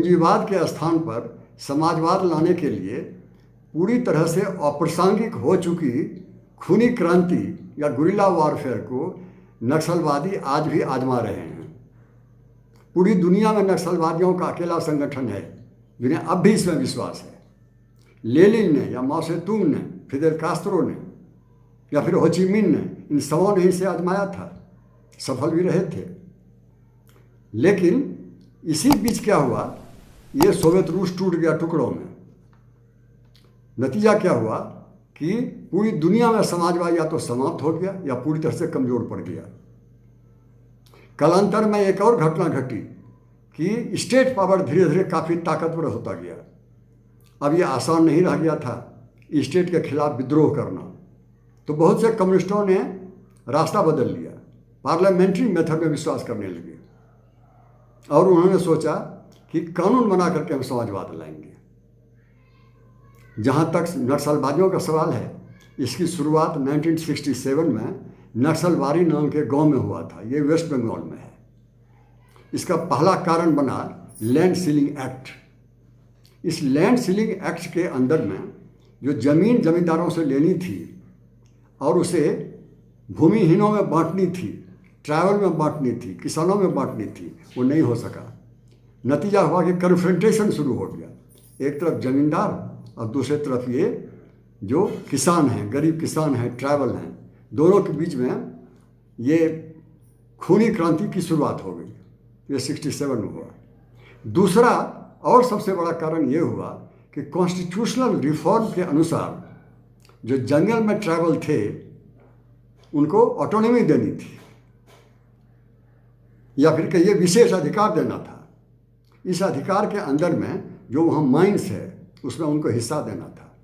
पूंजीवाद के स्थान पर समाजवाद लाने के लिए पूरी तरह से अप्रासंगिक हो चुकी खूनी क्रांति या गुरिल्ला वॉरफेयर को नक्सलवादी आज भी आजमा रहे हैं। पूरी दुनिया में नक्सलवादियों का अकेला संगठन है जिन्हें अब भी इसमें विश्वास है। लेनिन ने या माओ से तुंग ने, फिदेल कास्त्रो ने या फिर हो ची मिन ने, इन सबों ने इसे आजमाया था, सफल भी रहे थे। लेकिन इसी बीच क्या हुआ, ये सोवियत रूस टूट गया टुकड़ों में। नतीजा क्या हुआ कि पूरी दुनिया में समाजवाद या तो समाप्त हो गया या पूरी तरह से कमज़ोर पड़ गया। कालांतर में एक और घटना घटी कि स्टेट पावर धीरे धीरे काफ़ी ताकतवर होता गया। अब ये आसान नहीं रह गया था स्टेट के खिलाफ विद्रोह करना, तो बहुत से कम्युनिस्टों ने रास्ता बदल लिया, पार्लियामेंट्री मेथड में विश्वास करने लगे और उन्होंने सोचा कि कानून बना करके हम समाजवाद लाएंगे। जहाँ तक नक्सलवादियों का सवाल है, इसकी शुरुआत 1967 में नक्सलवाड़ी नाम के गांव में हुआ था। ये वेस्ट बंगाल में है। इसका पहला कारण बना लैंड सीलिंग एक्ट। इस लैंड सीलिंग एक्ट के अंदर में जो ज़मीन जमींदारों से लेनी थी और उसे भूमिहीनों में बांटनी थी, ट्राइबल में बांटनी थी, किसानों में बांटनी थी, वो नहीं हो सका। नतीजा हुआ कि कन्फ्रंटेशन शुरू हो गया। एक तरफ ज़मींदार और दूसरे तरफ ये जो किसान हैं, गरीब किसान हैं, ट्राइबल हैं, दोनों के बीच में ये खूनी क्रांति की शुरुआत हो गई। ये 67 में हुआ। दूसरा और सबसे बड़ा कारण ये हुआ कि कॉन्स्टिट्यूशनल रिफॉर्म के अनुसार जो जंगल में ट्राइबल थे उनको ऑटोनॉमी देनी थी या फिर कि ये विशेष अधिकार देना था। इस अधिकार के अंदर में जो वहाँ माइंस है उसमें उनको हिस्सा देना था,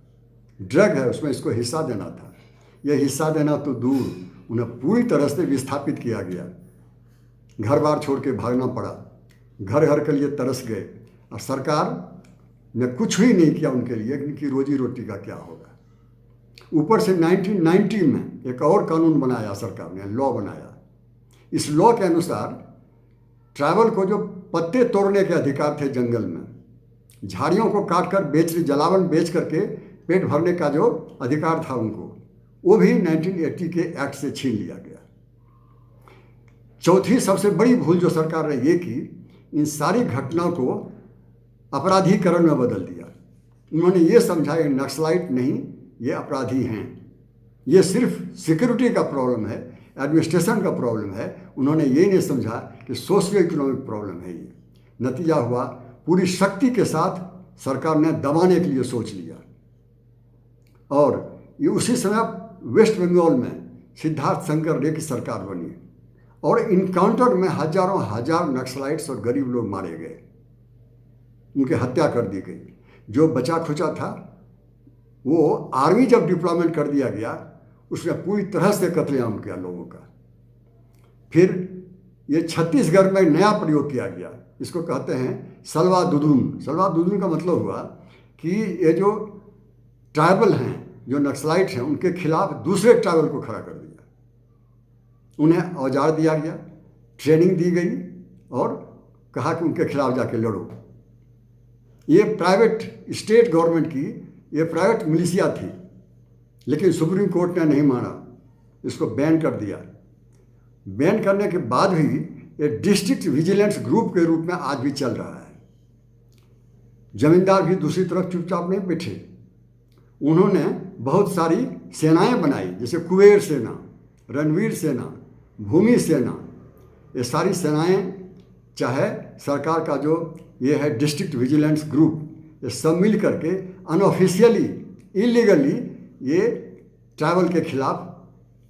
ड्रग है उसमें इसको हिस्सा देना था। यह हिस्सा देना तो दूर, उन्हें पूरी तरह से विस्थापित किया गया। घर बार छोड़ के भागना पड़ा, घर घर के लिए तरस गए और सरकार ने कुछ भी नहीं किया उनके लिए। इनकी रोजी रोटी का क्या होगा। ऊपर से 1990 में एक और कानून बनाया सरकार ने, लॉ बनाया। इस लॉ के अनुसार ट्राइबल को जो पत्ते तोड़ने के अधिकार थे जंगल में, झाड़ियों को काट कर जलावन बेच करके पेट भरने का जो अधिकार था उनको, वो भी 1980 के एक्ट से छीन लिया गया। चौथी सबसे बड़ी भूल जो सरकार ने ये की, इन सारी घटनाओं को अपराधीकरण में बदल दिया। उन्होंने ये समझा कि नक्सलाइट नहीं, ये अपराधी हैं, ये सिर्फ सिक्योरिटी का प्रॉब्लम है, एडमिनिस्ट्रेशन का प्रॉब्लम है। उन्होंने ये नहीं समझा कि सोशियो इकोनॉमिक प्रॉब्लम है ये। नतीजा हुआ पूरी शक्ति के साथ सरकार ने दबाने के लिए सोच लिया। और ये उसी समय वेस्ट बंगाल में सिद्धार्थ शंकर रे की सरकार बनी और इनकाउंटर में हजारों हजार नक्सलाइट्स और गरीब लोग मारे गए, उनकी हत्या कर दी गई। जो बचा खुचा था वो आर्मी जब डिप्लॉयमेंट कर दिया गया उसमें पूरी तरह से कत्लेआम किया लोगों का। फिर ये छत्तीसगढ़ में नया प्रयोग किया गया, इसको कहते हैं सलवा दुदुन। सलवा दुदुन का मतलब हुआ कि ये जो ट्राइबल हैं, जो नक्सलाइट हैं, उनके खिलाफ दूसरे ट्राइबल को खड़ा कर दिया। उन्हें औजार दिया गया, ट्रेनिंग दी गई और कहा कि उनके खिलाफ जाके लड़ो। ये प्राइवेट स्टेट गवर्नमेंट की ये प्राइवेट मिलिशिया थी, लेकिन सुप्रीम कोर्ट ने नहीं माना, इसको बैन कर दिया। बैन करने के बाद भी ये डिस्ट्रिक्ट विजिलेंस ग्रुप के रूप में आज भी चल रहा है। जमींदार भी दूसरी तरफ चुपचाप नहीं बैठे। उन्होंने बहुत सारी सेनाएं बनाई, जैसे कुबेर सेना, रणवीर सेना, भूमि सेना। ये सारी सेनाएं, चाहे सरकार का जो ये है डिस्ट्रिक्ट विजिलेंस ग्रुप, ये सब मिल करके अनऑफिशियली, इलीगली ये ट्राइबल के खिलाफ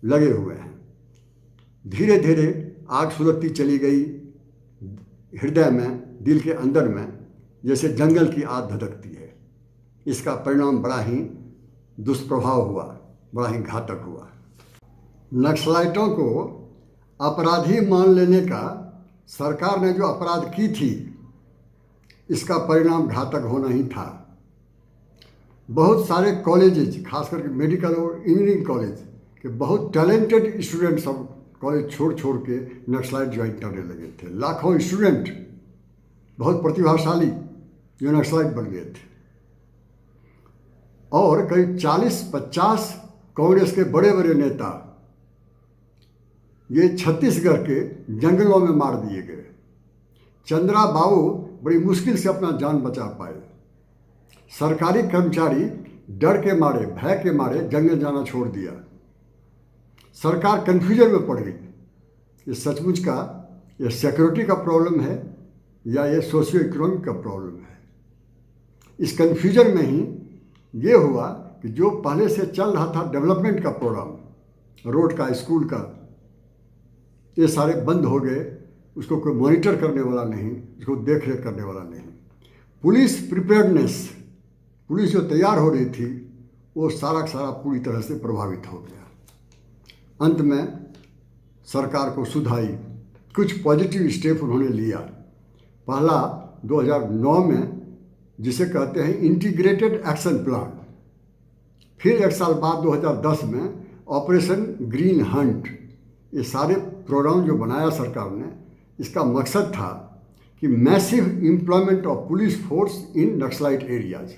लगे हुए हैं। धीरे धीरे आग सुलगती चली गई हृदय में, दिल के अंदर में, जैसे जंगल की आग धधकती है। इसका परिणाम बड़ा ही दुष्प्रभाव हुआ, बड़ा ही घातक हुआ। नक्सलाइटों को अपराधी मान लेने का सरकार ने जो अपराध की थी, इसका परिणाम घातक होना ही था। बहुत सारे कॉलेजेस, खास करके मेडिकल और इंजीनियरिंग कॉलेज के बहुत टैलेंटेड स्टूडेंट सब कॉलेज छोड़ के नक्सलाइट ज्वाइन करने लगे थे। लाखों स्टूडेंट, बहुत प्रतिभाशाली, जो नक्सलाइट बन गए थे, और करीब 40-50 कांग्रेस के बड़े बड़े नेता ये छत्तीसगढ़ के जंगलों में मार दिए गए। चंद्रा बाबू बड़ी मुश्किल से अपना जान बचा पाए। सरकारी कर्मचारी डर के मारे, भय के मारे जंगल जाना छोड़ दिया। सरकार कन्फ्यूजन में पड़ गई। ये सचमुच का ये सिक्योरिटी का प्रॉब्लम है या ये सोशियो इकोनॉमिक का प्रॉब्लम है? इस कन्फ्यूजन में ही ये हुआ कि जो पहले से चल रहा था डेवलपमेंट का प्रोग्राम, रोड का, स्कूल का, ये सारे बंद हो गए। उसको कोई मॉनिटर करने वाला नहीं, उसको देख रेख करने वाला नहीं। पुलिस प्रिपेयर्डनेस, पुलिस जो तैयार हो रही थी, वो सारा का सारा पूरी तरह से प्रभावित हो गया। अंत में सरकार को सुधाई, कुछ पॉजिटिव स्टेप उन्होंने लिया। पहला 2009 में जिसे कहते हैं इंटीग्रेटेड एक्शन प्लान, फिर एक साल बाद 2010 में ऑपरेशन ग्रीन हंट। ये सारे प्रोग्राम जो बनाया सरकार ने, इसका मकसद था कि massive employment of police force in naxalite areas,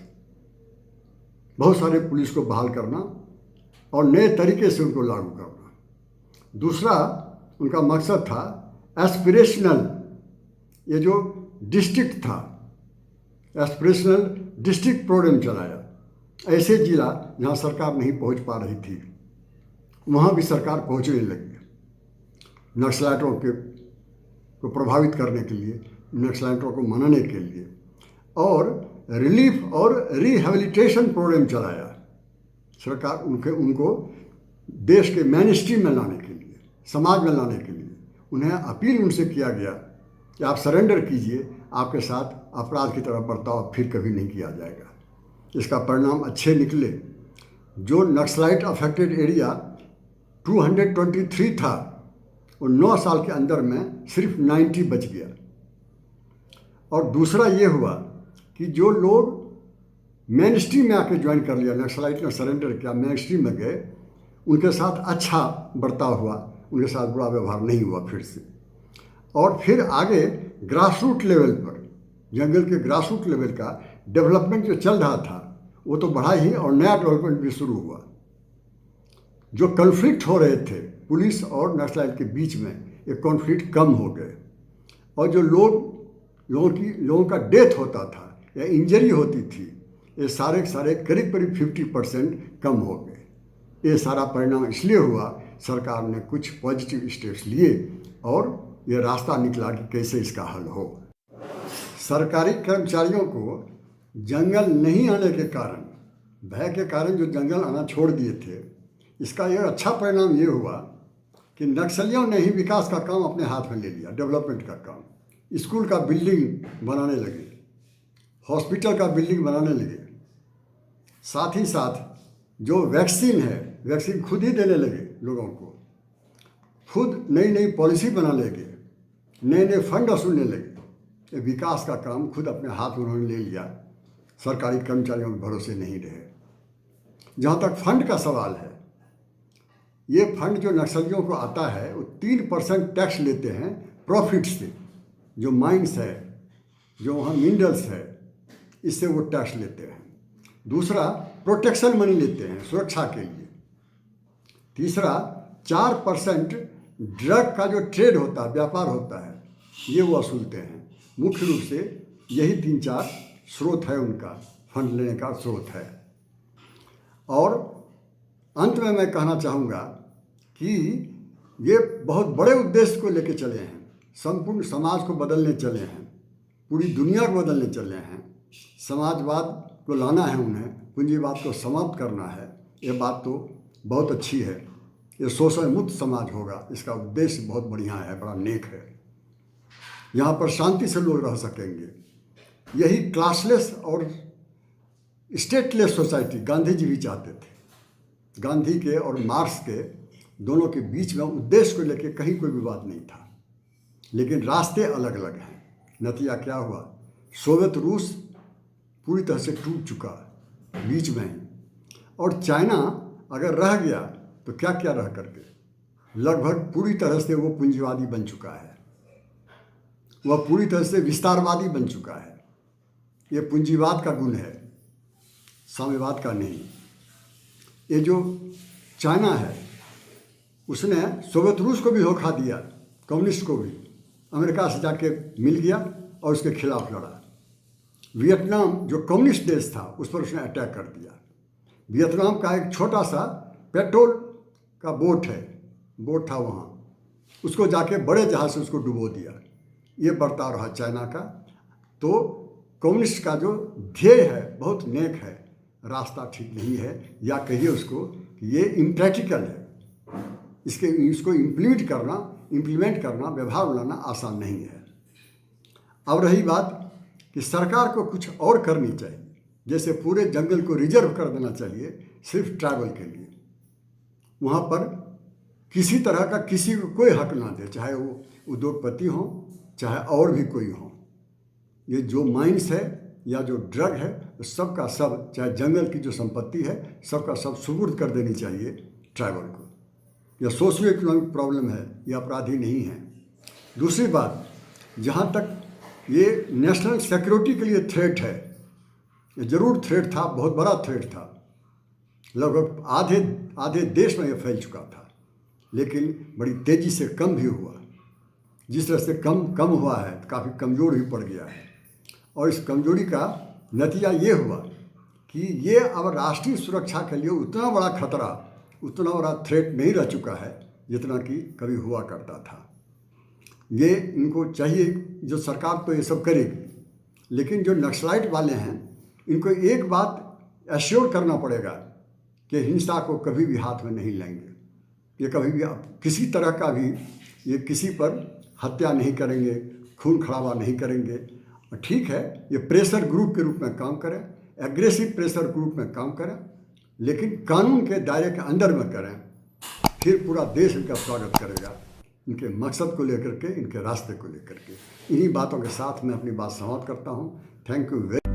बहुत सारे पुलिस को बहाल करना और नए तरीके से उनको लागू करना। दूसरा उनका मकसद था एस्पिरेशनल, ये जो डिस्ट्रिक्ट था, एस्पिरेशनल डिस्ट्रिक्ट प्रोग्राम चलाया। ऐसे जिला जहाँ सरकार नहीं पहुँच पा रही थी, वहाँ भी सरकार पहुँचने लगी नक्सलाइटों को प्रभावित करने के लिए, नक्सलाइटों को मनाने के लिए। और रिलीफ और रिहेबिलिटेशन प्रोग्राम चलाया सरकार उनको देश के मेन स्ट्रीम में लाने के लिए, समाज में लाने के लिए। उन्हें अपील उनसे किया गया कि आप सरेंडर कीजिए, आपके साथ अपराध की तरह बर्ताव फिर कभी नहीं किया जाएगा। इसका परिणाम अच्छे निकले। जो नक्सलाइट अफेक्टेड एरिया 223 था, वो 9 साल के अंदर में सिर्फ 90 बच गया। और दूसरा ये हुआ कि जो लोग मेन स्ट्रीम में आके ज्वाइन कर लिया, नक्सलाइट ने सरेंडर किया, मेन स्ट्रीम में गए, उनके साथ अच्छा बर्ताव हुआ, उनके साथ बुरा व्यवहार नहीं हुआ फिर से। और फिर आगे ग्रास रूट लेवल पर, जंगल के ग्रास रूट लेवल का डेवलपमेंट जो चल रहा था, वो तो बढ़ा ही, और नया डेवलपमेंट भी शुरू हुआ। जो कॉन्फ्लिक्ट हो रहे थे पुलिस और नक्सलाइट के बीच में, ये कॉन्फ्लिक्ट कम हो गए। और जो लोगों का डेथ होता था या इंजरी होती थी, ये सारे के सारे करीब 50% कम हो गए। ये सारा परिणाम इसलिए हुआ, सरकार ने कुछ पॉजिटिव स्टेप्स लिए और ये रास्ता निकला कि कैसे इसका हल हो। सरकारी कर्मचारियों को जंगल नहीं आने के कारण, भय के कारण जो जंगल आना छोड़ दिए थे, इसका यह अच्छा परिणाम ये हुआ कि नक्सलियों ने ही विकास का काम अपने हाथ में ले लिया, डेवलपमेंट का काम। स्कूल का बिल्डिंग बनाने लगे, हॉस्पिटल का बिल्डिंग बनाने लगे। साथ ही साथ जो वैक्सीन है, वैक्सीन खुद ही देने लगे लोगों को, खुद नई नई पॉलिसी बना लगे, नए नए फंड वसूलने लगे। ये विकास का काम खुद अपने हाथ में उन्होंने ले लिया। सरकारी कर्मचारियों के भरोसे नहीं रहे। जहाँ तक फंड का सवाल है, ये फंड जो नक्सलियों को आता है, वो 3% टैक्स लेते हैं प्रॉफिट से, जो माइंस है, जो वहाँ मिनरल्स है, इससे वो टैक्स लेते हैं। दूसरा प्रोटेक्शन मनी लेते हैं सुरक्षा के लिए। तीसरा 4% ड्रग का जो ट्रेड होता है, व्यापार होता है, ये वो वसूलते हैं। मुख्य रूप से यही 3-4 स्रोत है उनका, फंड लेने का स्रोत है। और अंत में मैं कहना चाहूँगा कि ये बहुत बड़े उद्देश्य को लेकर चले हैं, संपूर्ण समाज को बदलने चले हैं, पूरी दुनिया को बदलने चले हैं। समाजवाद को लाना है उन्हें, पूंजीवाद को समाप्त करना है। ये बात तो बहुत अच्छी है। ये शोषण मुक्त समाज होगा, इसका उद्देश्य बहुत बढ़िया है, बड़ा नेक है। यहाँ पर शांति से लोग रह सकेंगे। यही क्लासलेस और स्टेटलेस सोसाइटी गांधी जी भी चाहते थे। गांधी के और मार्क्स के दोनों के बीच में उद्देश्य को लेकर कहीं कोई विवाद नहीं था, लेकिन रास्ते अलग अलग हैं। नतीजा क्या हुआ? सोवियत रूस पूरी तरह से टूट चुका बीच में ही, और चाइना अगर रह गया तो क्या क्या रह करके, लगभग पूरी तरह से वो पूंजीवादी बन चुका है, वह पूरी तरह से विस्तारवादी बन चुका है। ये पूंजीवाद का गुण है, साम्यवाद का नहीं। ये जो चाइना है उसने सोवियत रूस को भी धोखा दिया, कम्युनिस्ट को भी, अमेरिका से जाके मिल गया और उसके खिलाफ लड़ा। वियतनाम जो कम्युनिस्ट देश था उस पर उसने अटैक कर दिया। वियतनाम का एक छोटा सा पेट्रोल का बोट था वहाँ, उसको जाके बड़े जहाज से उसको डुबो दिया। ये बर्ताव रहा चाइना का। तो कम्युनिस्ट का जो ध्येय है बहुत नेक है, रास्ता ठीक नहीं है, या कहिए उसको कि ये इम्प्रैक्टिकल है। इसको इम्प्लीमेंट करना, व्यवहार में लाना आसान नहीं है। अब रही बात कि सरकार को कुछ और करनी चाहिए, जैसे पूरे जंगल को रिजर्व कर देना चाहिए सिर्फ ट्राइबल के लिए। वहाँ पर किसी तरह का किसी को कोई हक ना दे, चाहे वो उद्योगपति हों चाहे और भी कोई हो। ये जो माइंस है या जो ड्रग है सबका सब, चाहे जंगल की जो संपत्ति है सबका सब सुपुर्द कर देनी चाहिए ट्राइबल को। यह सोशियो इकोनॉमिक प्रॉब्लम है, यह अपराधी नहीं है। दूसरी बात, जहाँ तक ये नेशनल सिक्योरिटी के लिए थ्रेट है, ये जरूर थ्रेट था, बहुत बड़ा थ्रेट था, लगभग आधे देश में ये फैल चुका था, लेकिन बड़ी तेज़ी से कम भी हुआ। जिस तरह से कम हुआ है काफ़ी कमज़ोर भी पड़ गया है। और इस कमजोरी का नतीजा ये हुआ कि ये अब राष्ट्रीय सुरक्षा के लिए उतना बड़ा खतरा, उतना बड़ा थ्रेट नहीं रह चुका है जितना कि कभी हुआ करता था। ये इनको चाहिए, जो सरकार तो ये सब करेगी, लेकिन जो नक्सलाइट वाले हैं इनको एक बात एश्योर करना पड़ेगा कि हिंसा को कभी भी हाथ में नहीं लेंगे। ये कभी भी किसी तरह का भी ये किसी पर हत्या नहीं करेंगे, खून खराबा नहीं करेंगे। ठीक है, ये प्रेशर ग्रुप के रूप में काम करें, एग्रेसिव प्रेशर ग्रुप में काम करें, लेकिन कानून के दायरे के अंदर में करें। फिर पूरा देश इनका स्वागत करेगा, इनके मकसद को लेकर के, इनके रास्ते को लेकर के। इन्हीं बातों के साथ मैं अपनी बात समाप्त करता हूँ। Thank you very